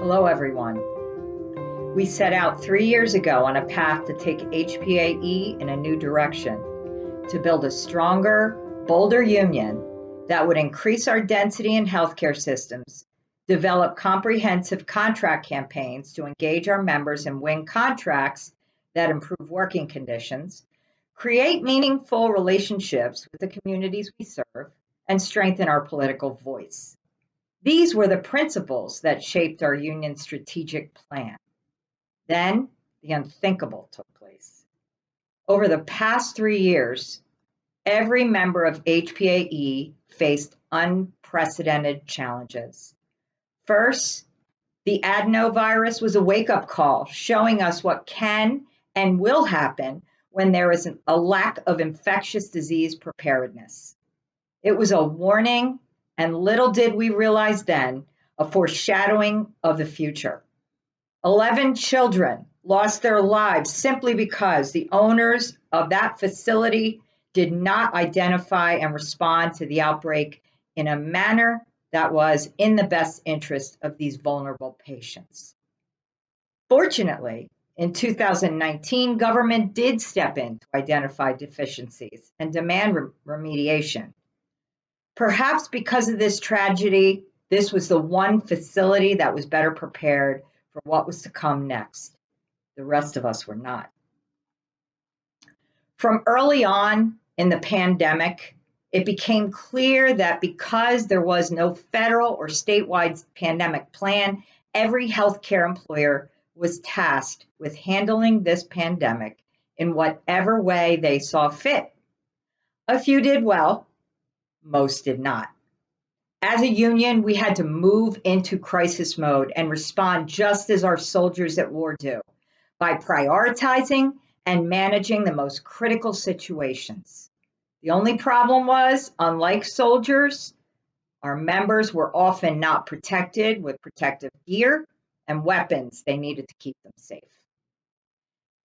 Hello, everyone. We set out 3 years ago on a path to take HPAE in a new direction, to build a stronger, bolder union that would increase our density in healthcare systems, develop comprehensive contract campaigns to engage our members and win contracts that improve working conditions, create meaningful relationships with the communities we serve, and strengthen our political voice. These were the principles that shaped our union's strategic plan. Then, the unthinkable took place. Over the past 3 years, every member of HPAE faced unprecedented challenges. First, the adenovirus was a wake-up call, showing us what can and will happen when there is a lack of infectious disease preparedness. It was a warning, and little did we realize then, a foreshadowing of the future. 11 children lost their lives simply because the owners of that facility did not identify and respond to the outbreak in a manner that was in the best interest of these vulnerable patients. Fortunately, in 2019, government did step in to identify deficiencies and demand remediation. Perhaps because of this tragedy, this was the one facility that was better prepared for what was to come next. The rest of us were not. From early on in the pandemic, it became clear that because there was no federal or statewide pandemic plan, every healthcare employer was tasked with handling this pandemic in whatever way they saw fit. A few did well, most did not. As a union, we had to move into crisis mode and respond just as our soldiers at war do, by prioritizing and managing the most critical situations. The only problem was, unlike soldiers, our members were often not protected with protective gear and weapons they needed to keep them safe.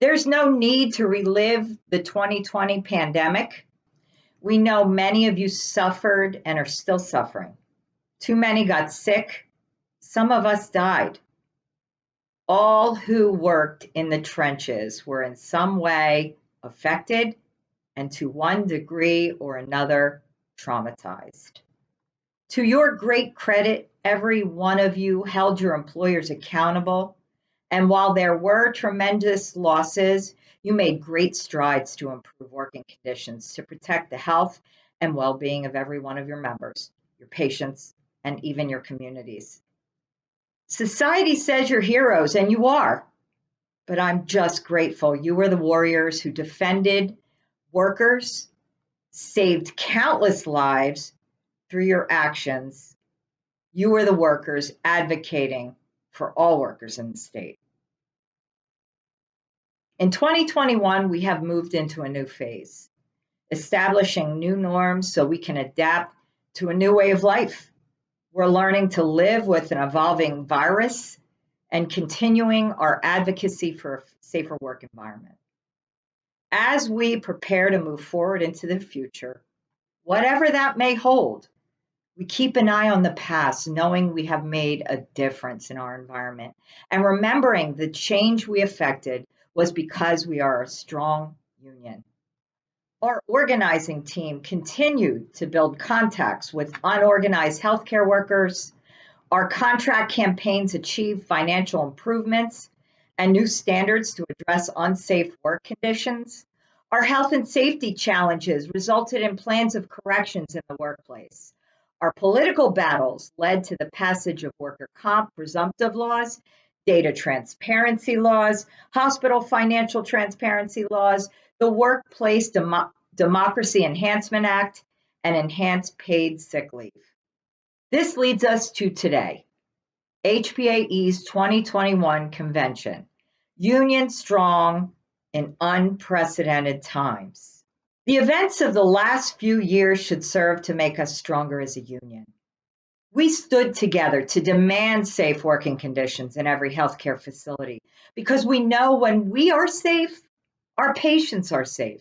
There's no need to relive the 2020 pandemic. We know many of you suffered and are still suffering. Too many got sick. Some of us died. All who worked in the trenches were in some way affected and to one degree or another traumatized. To your great credit, every one of you held your employers accountable, and while there were tremendous losses, you made great strides to improve working conditions to protect the health and well-being of every one of your members, your patients, and even your communities. Society says you're heroes, and you are, but I'm just grateful you were the warriors who defended workers, saved countless lives through your actions. You were the workers advocating for all workers in the state. In 2021, we have moved into a new phase, establishing new norms so we can adapt to a new way of life. We're learning to live with an evolving virus and continuing our advocacy for a safer work environment. As we prepare to move forward into the future, whatever that may hold, we keep an eye on the past, knowing we have made a difference in our environment, and remembering the change we effected was because we are a strong union. Our organizing team continued to build contacts with unorganized healthcare workers. Our contract campaigns achieved financial improvements and new standards to address unsafe work conditions. Our health and safety challenges resulted in plans of corrections in the workplace. Our political battles led to the passage of worker comp presumptive laws, data transparency laws, hospital financial transparency laws, the Workplace Democracy Enhancement Act, and enhanced paid sick leave. This leads us to today, HPAE's 2021 convention, Union Strong in Unprecedented Times. The events of the last few years should serve to make us stronger as a union. We stood together to demand safe working conditions in every healthcare facility because we know when we are safe, our patients are safe.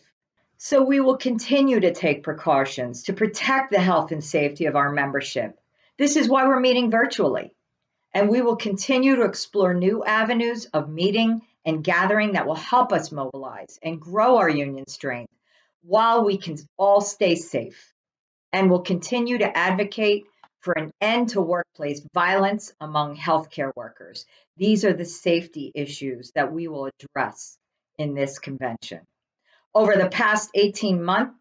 So we will continue to take precautions to protect the health and safety of our membership. This is why we're meeting virtually. And we will continue to explore new avenues of meeting and gathering that will help us mobilize and grow our union strength while we can all stay safe. And will continue to advocate for an end to workplace violence among healthcare workers. These are the safety issues that we will address in this convention. Over the past 18 months,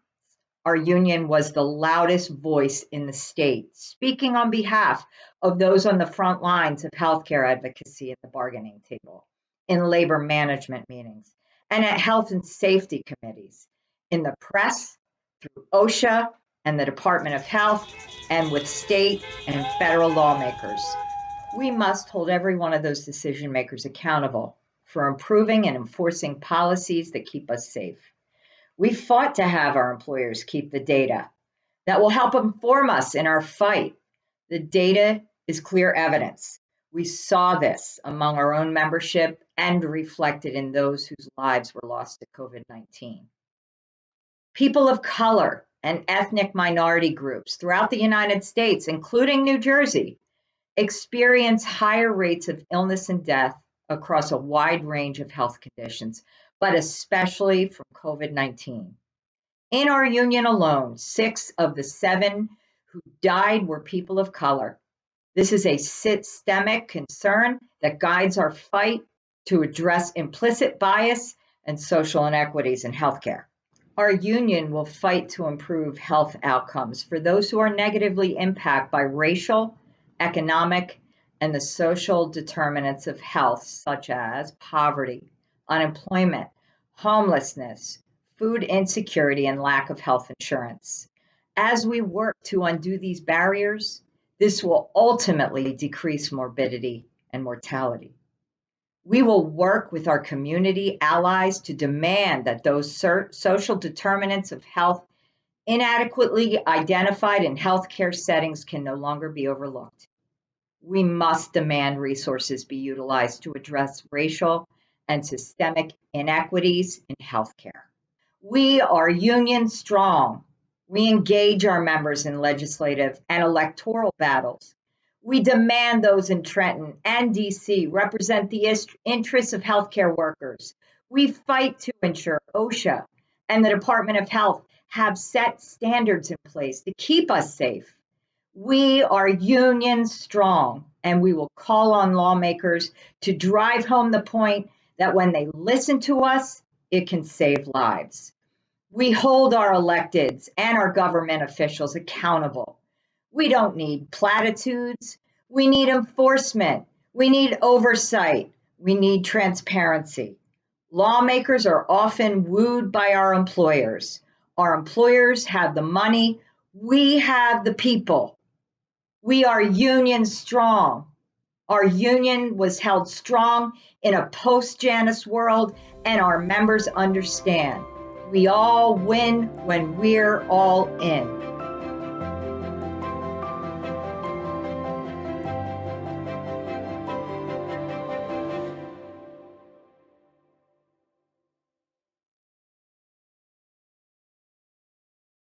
our union was the loudest voice in the state, speaking on behalf of those on the front lines of healthcare advocacy at the bargaining table, in labor management meetings, and at health and safety committees, in the press, through OSHA and the Department of Health, and with state and federal lawmakers. We must hold every one of those decision makers accountable for improving and enforcing policies that keep us safe. We fought to have our employers keep the data that will help inform us in our fight. The data is clear evidence. We saw this among our own membership and reflected in those whose lives were lost to COVID-19. People of color and ethnic minority groups throughout the United States, including New Jersey, experience higher rates of illness and death across a wide range of health conditions, but especially from COVID-19. In our union alone, 6 of the 7 who died were people of color. This is a systemic concern that guides our fight to address implicit bias and social inequities in healthcare. Our union will fight to improve health outcomes for those who are negatively impacted by racial, economic, and the social determinants of health, such as poverty, unemployment, homelessness, food insecurity, and lack of health insurance. As we work to undo these barriers, this will ultimately decrease morbidity and mortality. We will work with our community allies to demand that those social determinants of health inadequately identified in healthcare settings can no longer be overlooked. We must demand resources be utilized to address racial and systemic inequities in healthcare. We are union strong. We engage our members in legislative and electoral battles. We demand those in Trenton and DC represent the interests of healthcare workers. We fight to ensure OSHA and the Department of Health have set standards in place to keep us safe. We are union strong, and we will call on lawmakers to drive home the point that when they listen to us, it can save lives. We hold our electeds and our government officials accountable. We don't need platitudes. We need enforcement. We need oversight. We need transparency. Lawmakers are often wooed by our employers. Our employers have the money. We have the people. We are union strong. Our union was held strong in a post-Janus world, and our members understand. We all win when we're all in.